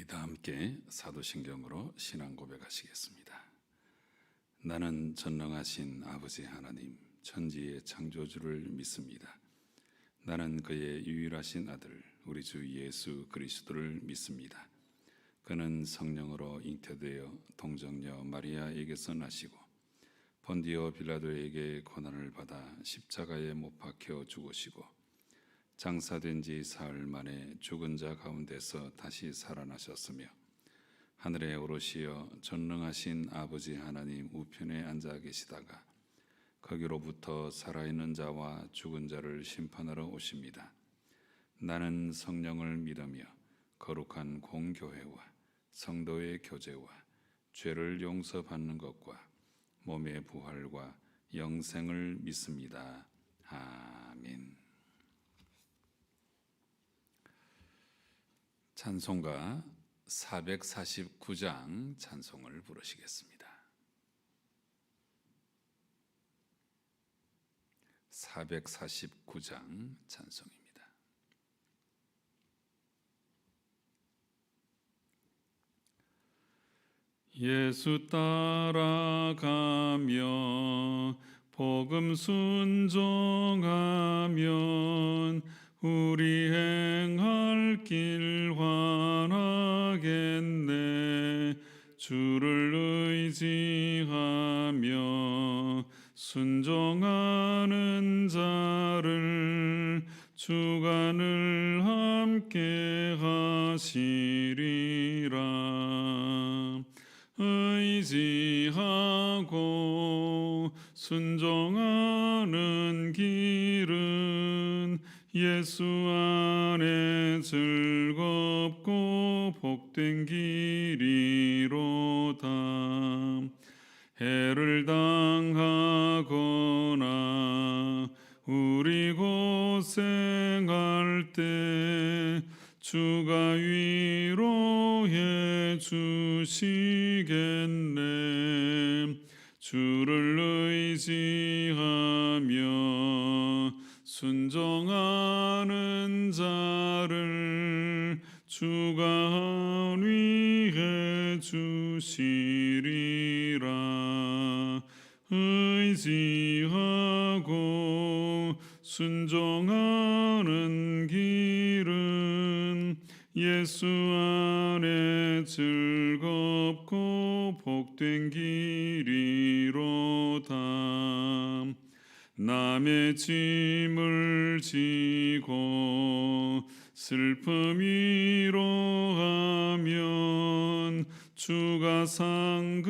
우리 다 함께 사도신경으로 신앙 고백하시겠습니다. 나는 전능하신 아버지 하나님, 천지의 창조주를 믿습니다. 나는 그의 유일하신 아들, 우리 주 예수 그리스도를 믿습니다. 그는 성령으로 잉태되어 동정녀 마리아에게서 나시고 본디오 빌라도에게 고난을 받아 십자가에 못 박혀 죽으시고 장사된 지 사흘 만에 죽은 자 가운데서 다시 살아나셨으며 하늘에 오르시어 전능하신 아버지 하나님 우편에 앉아 계시다가 거기로부터 살아있는 자와 죽은 자를 심판하러 오십니다. 나는 성령을 믿으며 거룩한 공교회와 성도의 교제와 죄를 용서받는 것과 몸의 부활과 영생을 믿습니다. 아멘. 찬송가 449장 찬송을 부르시겠습니다. 449장 찬송입니다. 예수 따라가며 복음 순종하면 우리 행할 길 환하겠네. 주를 의지하며 순종하는 자를 주가 늘 함께 하시리라. 의지하고 순종하는 길은 예수 안에 즐겁고 복된 길이로다. 해를 당하거나 우리 고생할 때 주가 위로해 주시겠네. 주를 의지하며 순종하는 자를 주가 안위해 주시리라. 의지하고 순종하는 길은 예수 안에 즐겁고 복된 길이로다. 남의 짐을 지고 슬픔 위로하면 주가 상급을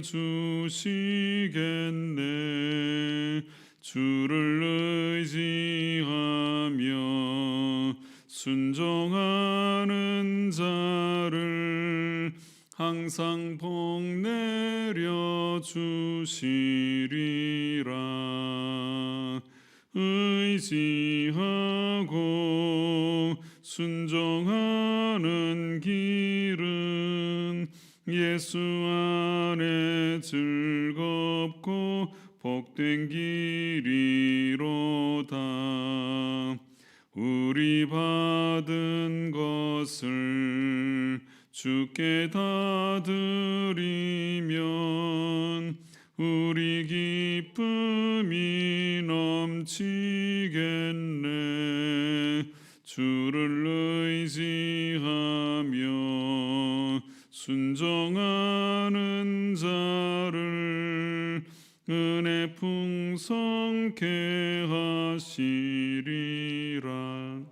주시겠네. 주를 의지하며 순종하는 자를 항상 복 내려 주시리라. 의지하고 순종하는 길은 예수 안에 즐겁고 복된 길이로다. 우리 받은 것을 주께 다 드리면 우리 기쁨이 넘치겠네. 주를 의지하며 순종하는 자를 은혜 풍성케 하시리라.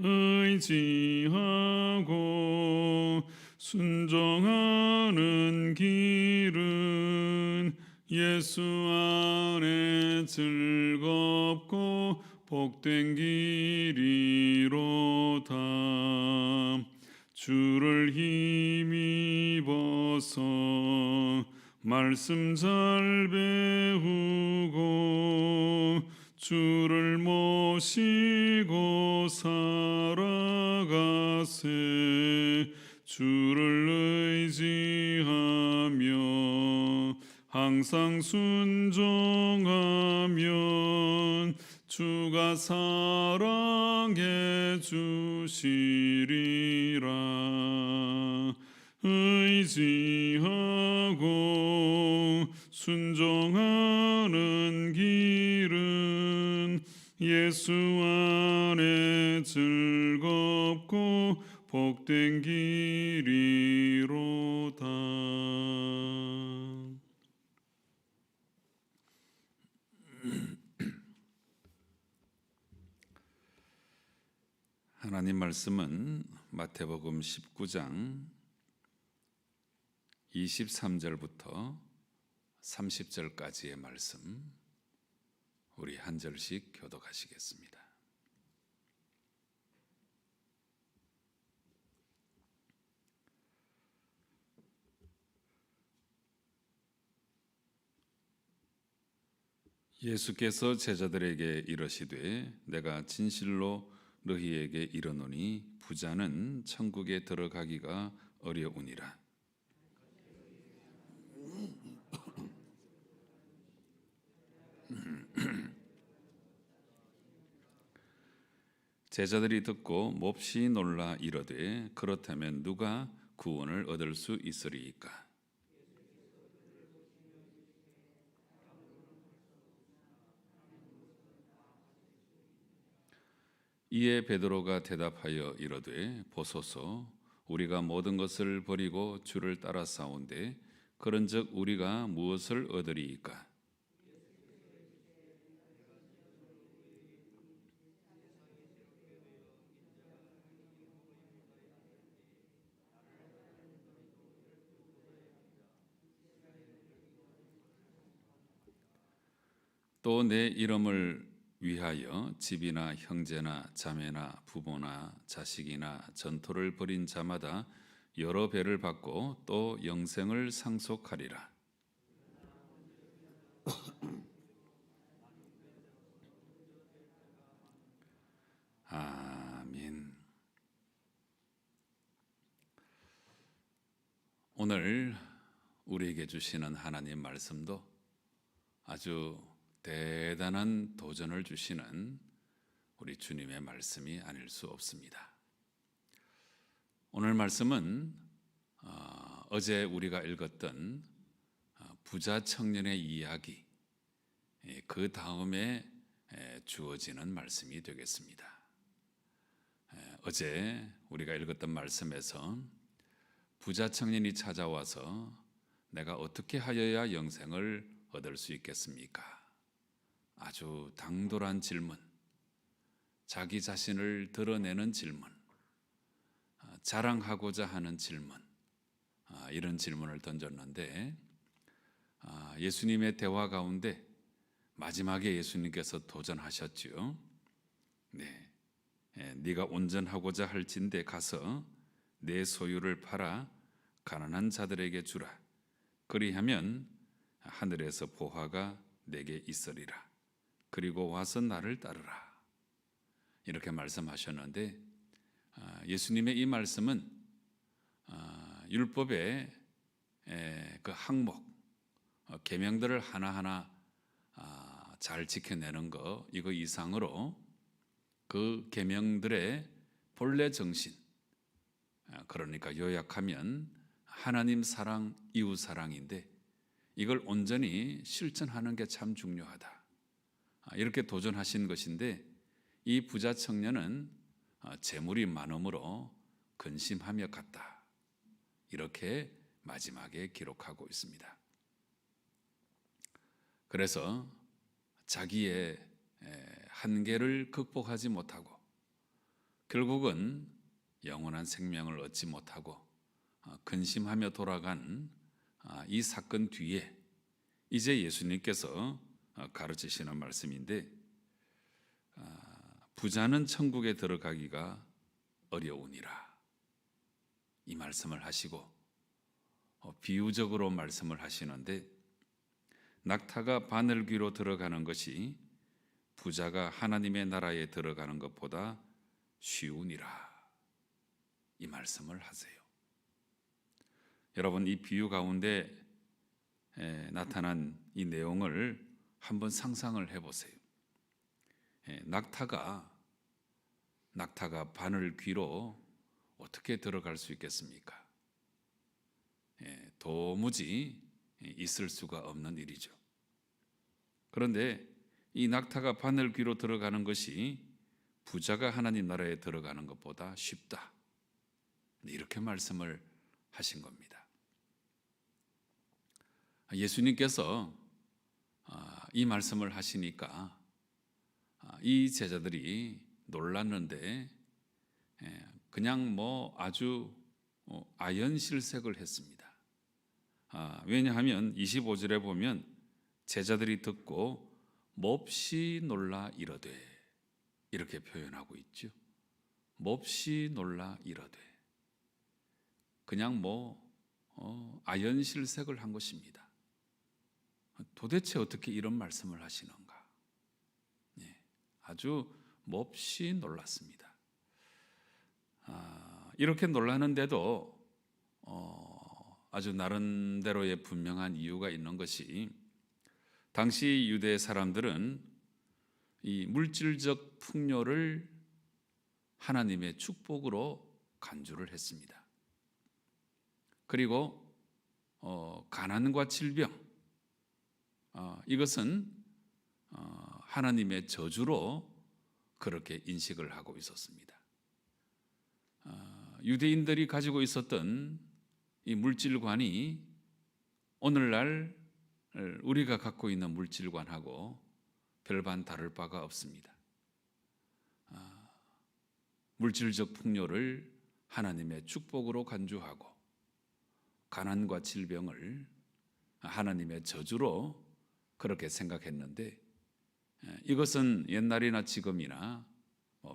의지하고 순종하는 길은 예수 안에 즐겁고 복된 길이로다. 주를 힘입어서 말씀 잘 배우고 주를 모시고 살아가세. 주를 의지하며 항상 순종하면 주가 사랑해 주시리라. 의지하고 순종하는 길은 예수 안에 즐겁고 복된 길이로다. 하나님 말씀은 마태복음 19장 23절부터 30절까지의 말씀, 우리 한 절씩 교독하시겠습니다. 예수께서 제자들에게 이르시되 내가 진실로 너희에게 이르노니 부자는 천국에 들어가기가 어려우니라. 제자들이 듣고 몹시 놀라 이르되 그렇다면 누가 구원을 얻을 수 있으리이까? 이에 베드로가 대답하여 이르되 보소서, 우리가 모든 것을 버리고 주를 따라 싸운데 그런즉 우리가 무엇을 얻으리이까? 또 내 이름을 위하여 집이나 형제나 자매나 부모나 자식이나 전토를 벌인 자마다 여러 배를 받고 또 영생을 상속하리라. 아멘. 오늘 우리에게 주시는 하나님 말씀도 아주 대단한 도전을 주시는 우리 주님의 말씀이 아닐 수 없습니다. 오늘 말씀은 어제 우리가 읽었던 부자 청년의 이야기, 그 다음에 주어지는 말씀이 되겠습니다. 어제 우리가 읽었던 말씀에서 부자 청년이 찾아와서 내가 어떻게 하여야 영생을 얻을 수 있겠습니까? 아주 당돌한 질문, 자기 자신을 드러내는 질문, 자랑하고자 하는 질문, 이런 질문을 던졌는데 예수님의 대화 가운데 마지막에 예수님께서 도전하셨죠. 네가 온전하고자 할진대 가서 내 소유를 팔아 가난한 자들에게 주라. 그리하면 하늘에서 보화가 내게 있으리라. 그리고 와서 나를 따르라. 이렇게 말씀하셨는데 예수님의 이 말씀은 율법의 그 항목, 계명들을 하나하나 잘 지켜내는 거, 이거 이상으로 그 계명들의 본래 정신, 그러니까 요약하면 하나님 사랑, 이웃 사랑인데 이걸 온전히 실천하는 게 참 중요하다. 이렇게 도전하신 것인데 이 부자 청년은 재물이 많음으로 근심하며 갔다. 이렇게 마지막에 기록하고 있습니다. 그래서 자기의 한계를 극복하지 못하고 결국은 영원한 생명을 얻지 못하고 근심하며 돌아간 이 사건 뒤에 이제 예수님께서 가르치시는 말씀인데 부자는 천국에 들어가기가 어려우니라. 이 말씀을 하시고 비유적으로 말씀을 하시는데 낙타가 바늘귀로 들어가는 것이 부자가 하나님의 나라에 들어가는 것보다 쉬우니라. 이 말씀을 하세요. 여러분, 이 비유 가운데 나타난 이 내용을 한번 상상을 해보세요. 낙타가 바늘 귀로 어떻게 들어갈 수 있겠습니까? 도무지 있을 수가 없는 일이죠. 그런데 이 낙타가 바늘 귀로 들어가는 것이 부자가 하나님 나라에 들어가는 것보다 쉽다, 이렇게 말씀을 하신 겁니다. 예수님께서 이 말씀을 하시니까 이 제자들이 놀랐는데 그냥 아주 아연실색을 했습니다. 왜냐하면 25절에 보면 제자들이 듣고 몹시 놀라 이르되, 이렇게 표현하고 있죠. 몹시 놀라 이르되, 그냥 아연실색을 한 것입니다. 도대체 어떻게 이런 말씀을 하시는가? 아주 몹시 놀랐습니다. 이렇게 놀라는데도 아주 나름대로의 분명한 이유가 있는 것이, 당시 유대 사람들은 이 물질적 풍요를 하나님의 축복으로 간주를 했습니다. 그리고 가난과 질병, 이것은 하나님의 저주로 그렇게 인식을 하고 있었습니다. 유대인들이 가지고 있었던 이 물질관이 오늘날 우리가 갖고 있는 물질관하고 별반 다를 바가 없습니다. 물질적 풍요를 하나님의 축복으로 간주하고 가난과 질병을 하나님의 저주로 그렇게 생각했는데, 이것은 옛날이나 지금이나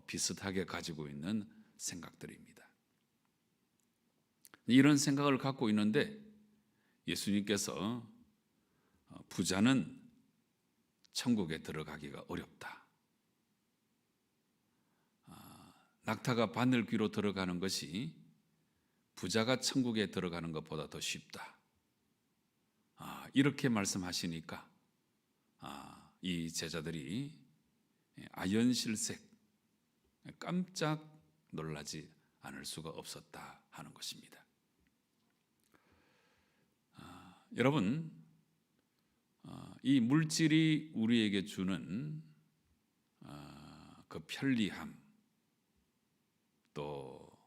비슷하게 가지고 있는 생각들입니다. 이런 생각을 갖고 있는데 예수님께서 부자는 천국에 들어가기가 어렵다, 낙타가 바늘 귀로 들어가는 것이 부자가 천국에 들어가는 것보다 더 쉽다, 이렇게 말씀하시니까 이 제자들이 아연실색, 깜짝 놀라지 않을 수가 없었다 하는 것입니다. 여러분, 이 물질이 우리에게 주는 그 편리함, 또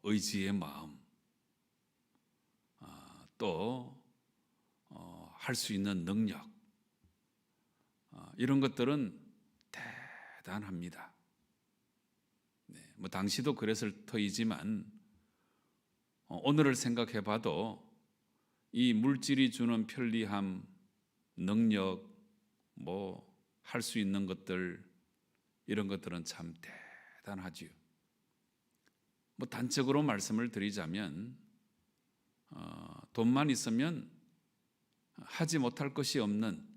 의지의 마음, 또 할 수 있는 능력, 이런 것들은 대단합니다. 당시도 그랬을 터이지만 오늘을 생각해 봐도 이 물질이 주는 편리함, 능력, 할 수 있는 것들, 이런 것들은 참 대단하지요. 단적으로 말씀을 드리자면 돈만 있으면 하지 못할 것이 없는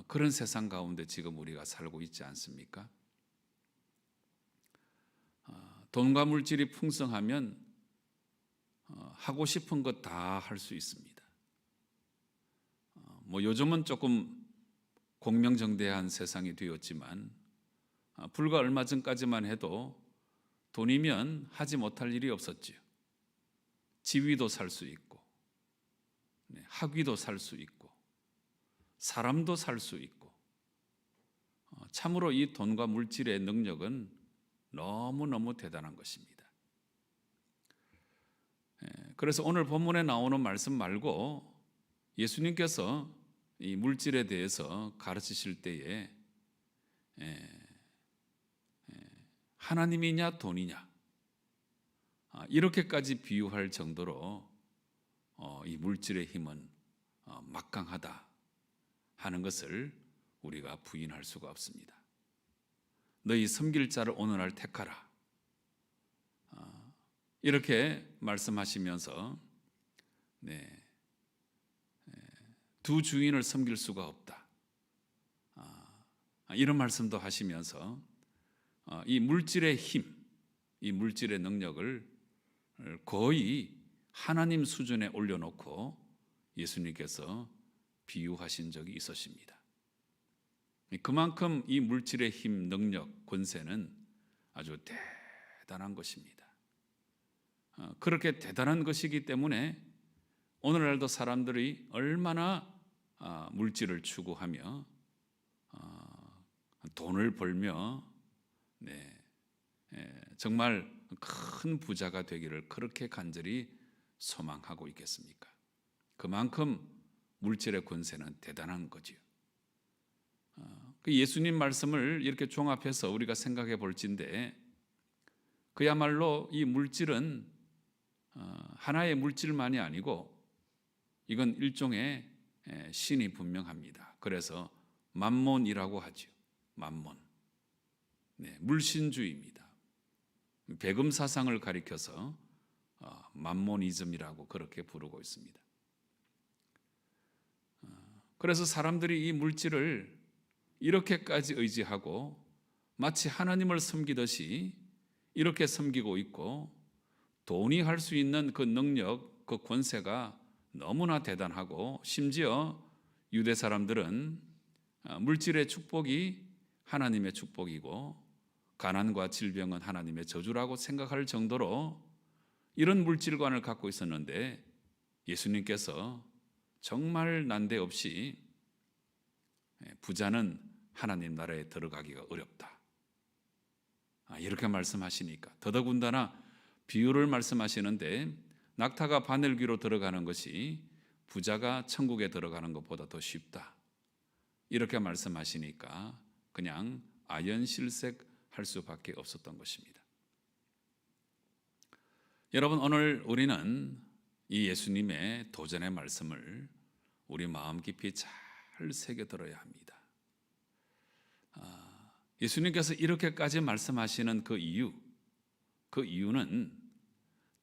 그런 세상 가운데 지금 우리가 살고 있지 않습니까? 돈과 물질이 풍성하면 하고 싶은 것 다 할 수 있습니다. 요즘은 조금 공명정대한 세상이 되었지만 불과 얼마 전까지만 해도 돈이면 하지 못할 일이 없었지요. 지위도 살 수 있고, 학위도 살 수 있고, 사람도 살 수 있고, 참으로 이 돈과 물질의 능력은 너무너무 대단한 것입니다. 그래서 오늘 본문에 나오는 말씀 말고 예수님께서 이 물질에 대해서 가르치실 때에 하나님이냐 돈이냐, 이렇게까지 비유할 정도로 이 물질의 힘은 막강하다 하는 것을 우리가 부인할 수가 없습니다. 너희 섬길 자를 오늘날 택하라, 이렇게 말씀하시면서 두 주인을 섬길 수가 없다, 이런 말씀도 하시면서 이 물질의 힘, 이 물질의 능력을 거의 하나님 수준에 올려놓고 예수님께서 비유하신 적이 있으십니다. 그만큼 이 물질의 힘, 능력, 권세는 아주 대단한 것입니다. 그렇게 대단한 것이기 때문에 오늘날도 사람들이 얼마나 물질을 추구하며 돈을 벌며 정말 큰 부자가 되기를 그렇게 간절히 소망하고 있겠습니까? 그만큼 물질의 권세는 대단한 거지요. 그 예수님 말씀을 이렇게 종합해서 우리가 생각해 볼진데, 그야말로 이 물질은 하나의 물질만이 아니고 이건 일종의 신이 분명합니다. 그래서 만몬이라고 하죠. 만몬. 물신주의입니다. 배금 사상을 가리켜서 만모니즘이라고 그렇게 부르고 있습니다. 그래서 사람들이 이 물질을 이렇게까지 의지하고 마치 하나님을 섬기듯이 이렇게 섬기고 있고, 돈이 할 수 있는 그 능력, 그 권세가 너무나 대단하고, 심지어 유대 사람들은 물질의 축복이 하나님의 축복이고 가난과 질병은 하나님의 저주라고 생각할 정도로 이런 물질관을 갖고 있었는데, 예수님께서 정말 난데없이 부자는 하나님 나라에 들어가기가 어렵다, 이렇게 말씀하시니까, 더더군다나 비유를 말씀하시는데 낙타가 바늘귀로 들어가는 것이 부자가 천국에 들어가는 것보다 더 쉽다, 이렇게 말씀하시니까 그냥 아연실색할 수밖에 없었던 것입니다. 여러분, 오늘 우리는 이 예수님의 도전의 말씀을 우리 마음 깊이 잘 새겨들어야 합니다. 예수님께서 이렇게까지 말씀하시는 그 이유는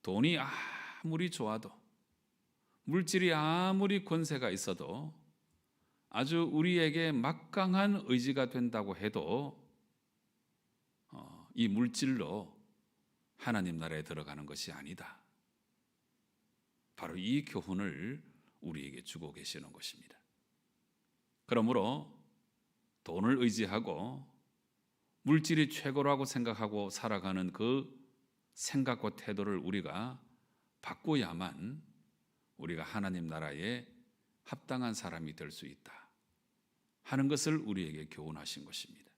돈이 아무리 좋아도, 물질이 아무리 권세가 있어도, 아주 우리에게 막강한 의지가 된다고 해도 이 물질로 하나님 나라에 들어가는 것이 아니다, 바로 이 교훈을 우리에게 주고 계시는 것입니다. 그러므로 돈을 의지하고 물질이 최고라고 생각하고 살아가는 그 생각과 태도를 우리가 바꿔야만 우리가 하나님 나라에 합당한 사람이 될 수 있다 하는 것을 우리에게 교훈하신 것입니다.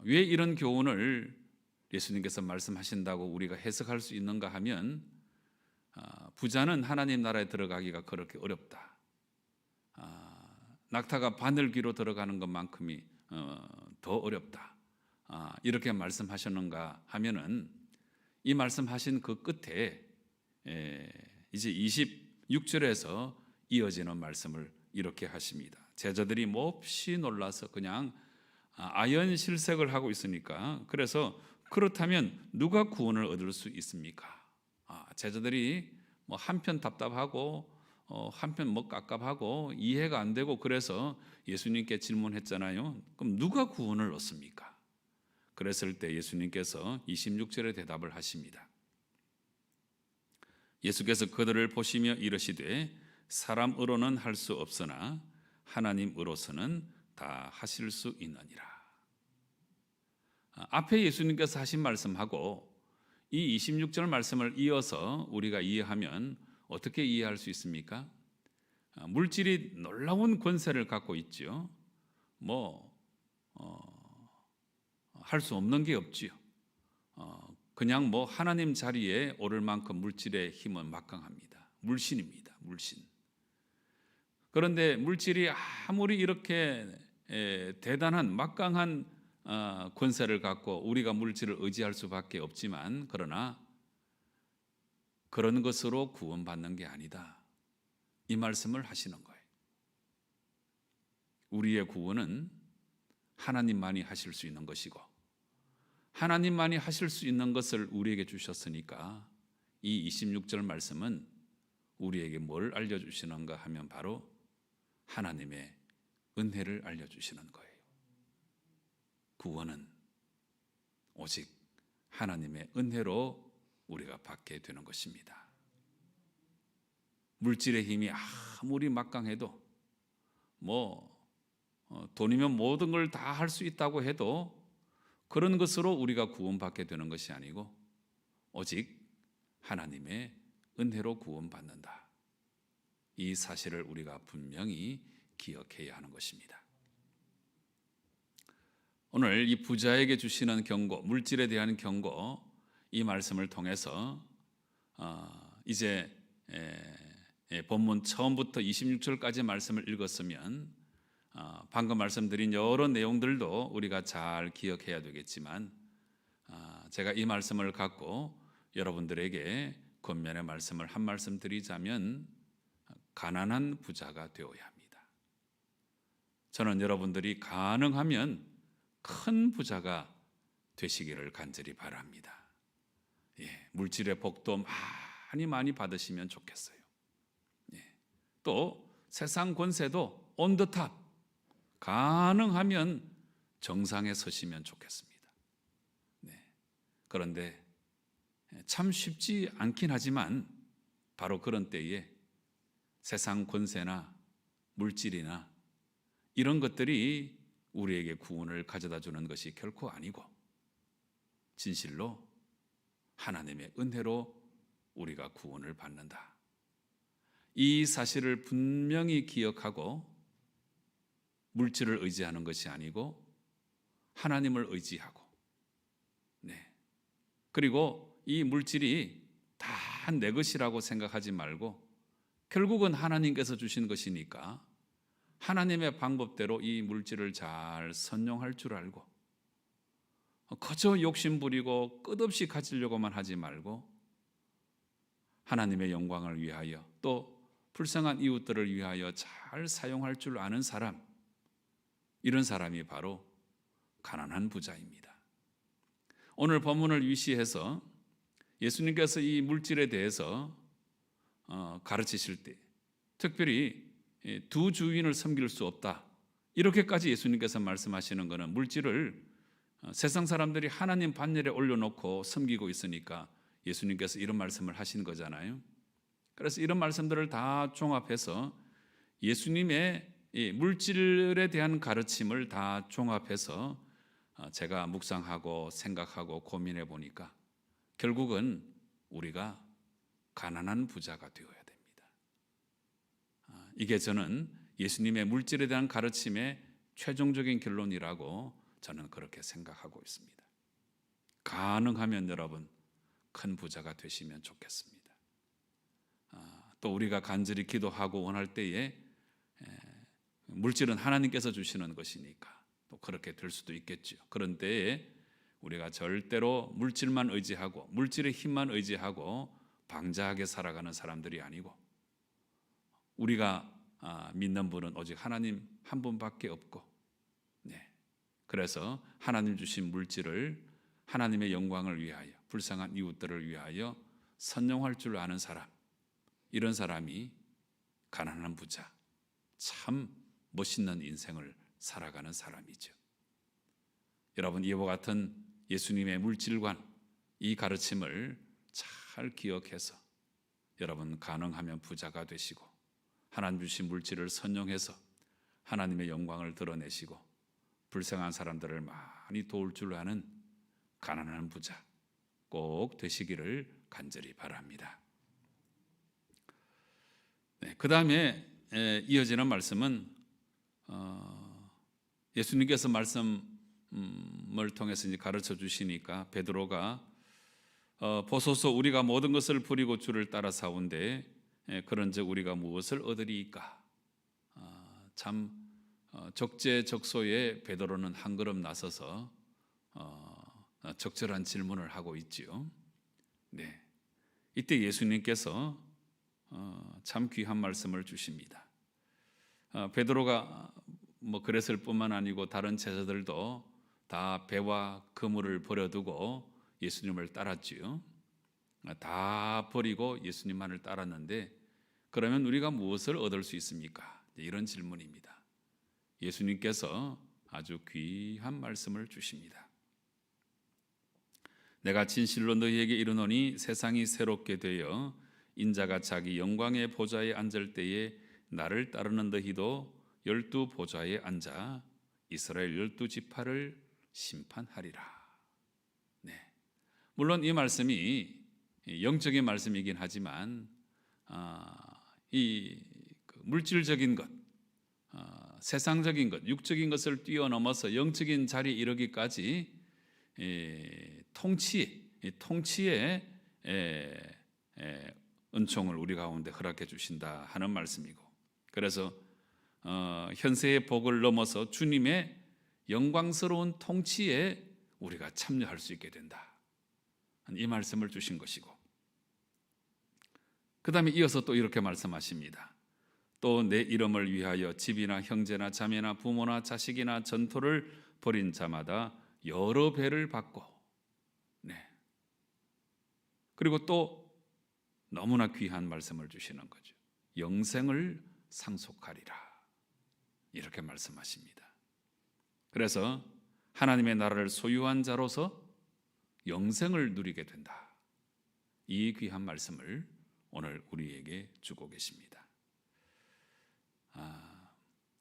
왜 이런 교훈을 예수님께서 말씀하신다고 우리가 해석할 수 있는가 하면, 부자는 하나님 나라에 들어가기가 그렇게 어렵다, 낙타가 바늘귀로 들어가는 것만큼이 더 어렵다, 이렇게 말씀하셨는가 하면은, 이 말씀하신 그 끝에 이제 26절에서 이어지는 말씀을 이렇게 하십니다. 제자들이 몹시 놀라서 그냥 아연실색을 하고 있으니까, 그래서 그렇다면 누가 구원을 얻을 수 있습니까? 제자들이 뭐 한편 답답하고 한편 뭐 깝깝하고 이해가 안 되고, 그래서 예수님께 질문했잖아요. 그럼 누가 구원을 얻습니까? 그랬을 때 예수님께서 26절에 대답을 하십니다. 예수께서 그들을 보시며 이르시되 사람으로는 할 수 없으나 하나님으로서는 다 하실 수 있느니라. 앞에 예수님께서 하신 말씀하고 이 26절 말씀을 이어서 우리가 이해하면 어떻게 이해할 수 있습니까? 물질이 놀라운 권세를 갖고 있죠. 할 수 없는 게 없지요. 그냥 하나님 자리에 오를 만큼 물질의 힘은 막강합니다. 물신입니다. 물신. 그런데 물질이 아무리 이렇게 대단한 막강한 권세를 갖고 우리가 물질을 의지할 수밖에 없지만, 그러나 그런 것으로 구원받는 게 아니다, 이 말씀을 하시는 거예요. 우리의 구원은 하나님만이 하실 수 있는 것이고, 하나님만이 하실 수 있는 것을 우리에게 주셨으니까 이 26절 말씀은 우리에게 뭘 알려주시는가 하면 바로 하나님의 은혜를 알려주시는 거예요. 구원은 오직 하나님의 은혜로 우리가 받게 되는 것입니다. 물질의 힘이 아무리 막강해도 돈이면 모든 걸 다 할 수 있다고 해도 그런 것으로 우리가 구원받게 되는 것이 아니고 오직 하나님의 은혜로 구원받는다. 이 사실을 우리가 분명히 기억해야 하는 것입니다. 오늘 이 부자에게 주시는 경고, 물질에 대한 경고, 이 말씀을 통해서 이제 본문 처음부터 26절까지 말씀을 읽었으면 방금 말씀드린 여러 내용들도 우리가 잘 기억해야 되겠지만 제가 이 말씀을 갖고 여러분들에게 권면의 말씀을 한 말씀 드리자면 가난한 부자가 되어야 합니다. 저는 여러분들이 가능하면 큰 부자가 되시기를 간절히 바랍니다. 물질의 복도 많이 받으시면 좋겠어요. 또 세상 권세도 on the top, 가능하면 정상에 서시면 좋겠습니다. 그런데 참 쉽지 않긴 하지만 바로 그런 때에 세상 권세나 물질이나 이런 것들이 우리에게 구원을 가져다 주는 것이 결코 아니고 진실로 하나님의 은혜로 우리가 구원을 받는다. 이 사실을 분명히 기억하고 물질을 의지하는 것이 아니고 하나님을 의지하고 그리고 이 물질이 다 내 것이라고 생각하지 말고 결국은 하나님께서 주신 것이니까 하나님의 방법대로 이 물질을 잘 선용할 줄 알고 거저 욕심 부리고 끝없이 가지려고만 하지 말고 하나님의 영광을 위하여 또 불쌍한 이웃들을 위하여 잘 사용할 줄 아는 사람, 이런 사람이 바로 가난한 부자입니다. 오늘 본문을 위시해서 예수님께서 이 물질에 대해서 가르치실 때 특별히 두 주인을 섬길 수 없다, 이렇게까지 예수님께서 말씀하시는 것은 물질을 세상 사람들이 하나님 반열에 올려놓고 섬기고 있으니까 예수님께서 이런 말씀을 하신 거잖아요. 그래서 이런 말씀들을 다 종합해서 예수님의 물질에 대한 가르침을 다 종합해서 제가 묵상하고 생각하고 고민해 보니까 결국은 우리가 가난한 부자가 되어야 됩니다. 이게 저는 예수님의 물질에 대한 가르침의 최종적인 결론이라고 저는 그렇게 생각하고 있습니다. 가능하면 여러분 큰 부자가 되시면 좋겠습니다. 또 우리가 간절히 기도하고 원할 때에 물질은 하나님께서 주시는 것이니까 또 그렇게 될 수도 있겠죠. 그런 때에 우리가 절대로 물질만 의지하고 물질의 힘만 의지하고 방자하게 살아가는 사람들이 아니고 우리가 믿는 분은 오직 하나님 한 분밖에 없고 그래서 하나님 주신 물질을 하나님의 영광을 위하여 불쌍한 이웃들을 위하여 선용할 줄 아는 사람, 이런 사람이 가난한 부자, 참 멋있는 인생을 살아가는 사람이죠. 여러분, 이와 같은 예수님의 물질관, 이 가르침을 잘 기억해서 여러분 가능하면 부자가 되시고 하나님 주신 물질을 선용해서 하나님의 영광을 드러내시고 불쌍한 사람들을 많이 도울 줄 아는 가난한 부자 꼭 되시기를 간절히 바랍니다. 그 다음에 이어지는 말씀은 예수님께서 말씀을 통해서 이제 가르쳐 주시니까 베드로가 보소서 우리가 모든 것을 버리고 주를 따라 사온데 그런즉 우리가 무엇을 얻으리이까. 참 적재적소에 베드로는 한 걸음 나서서 적절한 질문을 하고 있지요. 이때 예수님께서 참 귀한 말씀을 주십니다. 베드로가 그랬을 뿐만 아니고 다른 제자들도 다 배와 그물을 버려두고 예수님을 따랐지요. 다 버리고 예수님만을 따랐는데 그러면 우리가 무엇을 얻을 수 있습니까? 이런 질문입니다. 예수님께서 아주 귀한 말씀을 주십니다. 내가 진실로 너희에게 이르노니 세상이 새롭게 되어 인자가 자기 영광의 보좌에 앉을 때에 나를 따르는 너희도 열두 보좌에 앉아 이스라엘 열두 지파를 심판하리라. 네. 물론 이 말씀이 영적인 말씀이긴 하지만 이 물질적인 것, 세상적인 것, 육적인 것을 뛰어넘어서 영적인 자리에 이르기까지 통치의 은총을 우리 가운데 허락해 주신다 하는 말씀이고, 그래서 현세의 복을 넘어서 주님의 영광스러운 통치에 우리가 참여할 수 있게 된다, 이 말씀을 주신 것이고, 그 다음에 이어서 또 이렇게 말씀하십니다. 또 내 이름을 위하여 집이나 형제나 자매나 부모나 자식이나 전토를 벌인 자마다 여러 배를 받고, 네. 그리고 또 너무나 귀한 말씀을 주시는 거죠. 영생을 상속하리라, 이렇게 말씀하십니다. 그래서 하나님의 나라를 소유한 자로서 영생을 누리게 된다, 이 귀한 말씀을 오늘 우리에게 주고 계십니다.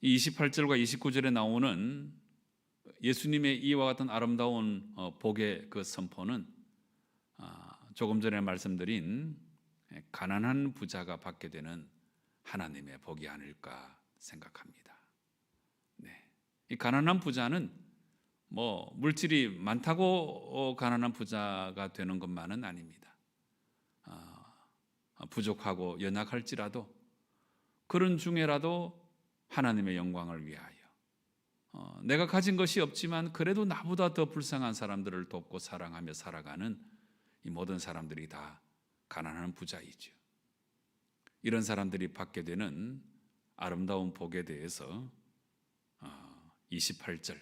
이 28절과 29절에 나오는 예수님의 이와 같은 아름다운 복의 그 선포는 조금 전에 말씀드린 가난한 부자가 받게 되는 하나님의 복이 아닐까 생각합니다. 네. 이 가난한 부자는 뭐 물질이 많다고 가난한 부자가 되는 것만은 아닙니다. 부족하고 연약할지라도 그런 중에라도 하나님의 영광을 위하여 내가 가진 것이 없지만 그래도 나보다 더 불쌍한 사람들을 돕고 사랑하며 살아가는 이 모든 사람들이 다 가난한 부자이죠. 이런 사람들이 받게 되는 아름다운 복에 대해서 28절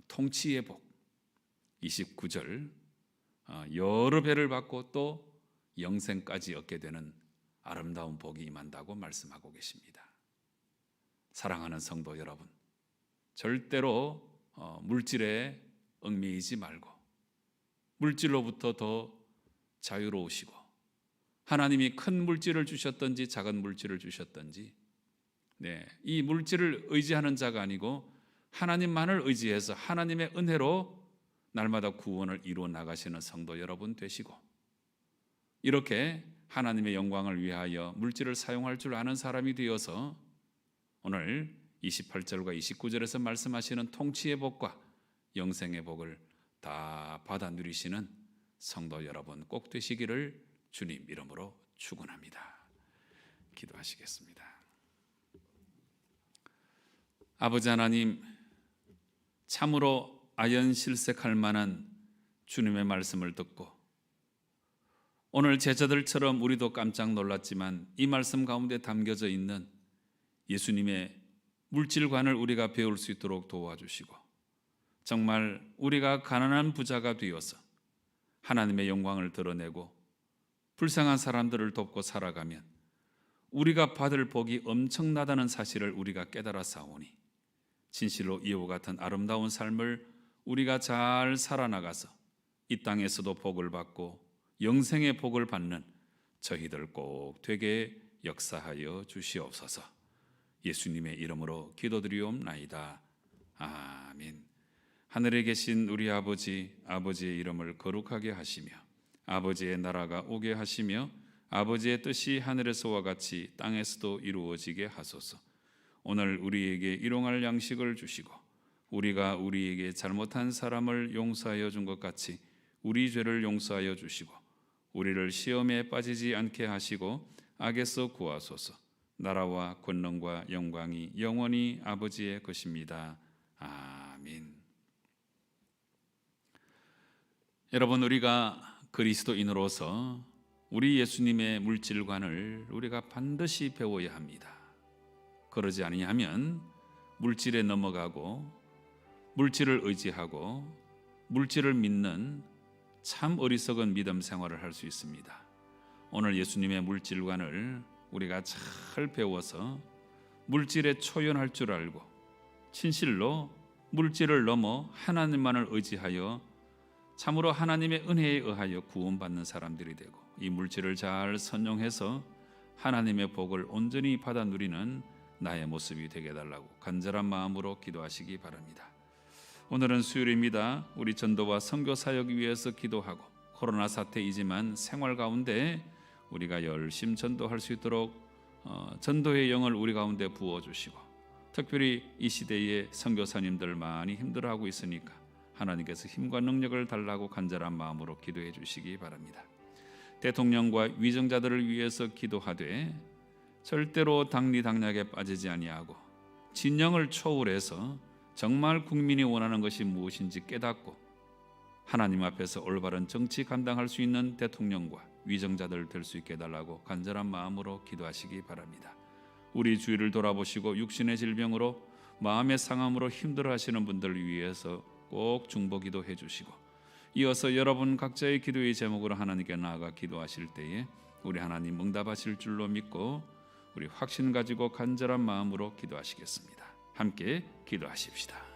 통치의 복, 29절 여러 배를 받고 또 영생까지 얻게 되는 아름다운 복이 임한다고 말씀하고 계십니다. 사랑하는 성도 여러분, 절대로 물질에 얽매이지 말고 물질로부터 더 자유로우시고, 하나님이 큰 물질을 주셨든지 작은 물질을 주셨든지, 네, 이 물질을 의지하는 자가 아니고 하나님만을 의지해서 하나님의 은혜로 날마다 구원을 이루어 나가시는 성도 여러분 되시고, 이렇게 하나님의 영광을 위하여 물질을 사용할 줄 아는 사람이 되어서 오늘 28절과 29절에서 말씀하시는 통치의 복과 영생의 복을 다 받아 누리시는 성도 여러분 꼭 되시기를 주님 이름으로 축원합니다. 기도하시겠습니다. 아버지 하나님, 참으로 아연실색할 만한 주님의 말씀을 듣고 오늘 제자들처럼 우리도 깜짝 놀랐지만 이 말씀 가운데 담겨져 있는 예수님의 물질관을 우리가 배울 수 있도록 도와주시고, 정말 우리가 가난한 부자가 되어서 하나님의 영광을 드러내고 불쌍한 사람들을 돕고 살아가면 우리가 받을 복이 엄청나다는 사실을 우리가 깨달아 싸우니 진실로 이와 같은 아름다운 삶을 우리가 잘 살아나가서 이 땅에서도 복을 받고 영생의 복을 받는 저희들 꼭 되게 역사하여 주시옵소서. 예수님의 이름으로 기도드리옵나이다. 아멘. 하늘에 계신 우리 아버지, 아버지의 이름을 거룩하게 하시며 아버지의 나라가 오게 하시며 아버지의 뜻이 하늘에서와 같이 땅에서도 이루어지게 하소서. 오늘 우리에게 일용할 양식을 주시고 우리가 우리에게 잘못한 사람을 용서하여 준 것 같이 우리 죄를 용서하여 주시고 우리를 시험에 빠지지 않게 하시고 악에서 구하소서. 나라와 권능과 영광이 영원히 아버지의 것입니다. 아멘. 여러분, 우리가 그리스도인으로서 우리 예수님의 물질관을 우리가 반드시 배워야 합니다. 그러지 아니하면 물질에 넘어가고 물질을 의지하고 물질을 믿는 참 어리석은 믿음 생활을 할 수 있습니다. 오늘 예수님의 물질관을 우리가 잘 배워서 물질에 초연할 줄 알고 진실로 물질을 넘어 하나님만을 의지하여 참으로 하나님의 은혜에 의하여 구원받는 사람들이 되고 이 물질을 잘 선용해서 하나님의 복을 온전히 받아 누리는 나의 모습이 되게 해달라고 간절한 마음으로 기도하시기 바랍니다. 오늘은 수요일입니다. 우리 전도와 선교 사역 위해서 기도하고 코로나 사태이지만 생활 가운데 우리가 열심 전도할 수 있도록 전도의 영을 우리 가운데 부어주시고, 특별히 이 시대에 선교사님들 많이 힘들어하고 있으니까 하나님께서 힘과 능력을 달라고 간절한 마음으로 기도해 주시기 바랍니다. 대통령과 위정자들을 위해서 기도하되 절대로 당리당략에 빠지지 아니하고 진영을 초월해서 정말 국민이 원하는 것이 무엇인지 깨닫고 하나님 앞에서 올바른 정치 감당할 수 있는 대통령과 위정자들 될 수 있게 해달라고 간절한 마음으로 기도하시기 바랍니다. 우리 주위를 돌아보시고 육신의 질병으로 마음의 상함으로 힘들어하시는 분들을 위해서 꼭 중보기도 해주시고, 이어서 여러분 각자의 기도의 제목으로 하나님께 나아가 기도하실 때에 우리 하나님 응답하실 줄로 믿고 우리 확신 가지고 간절한 마음으로 기도하시겠습니다. 함께 기도하십시다.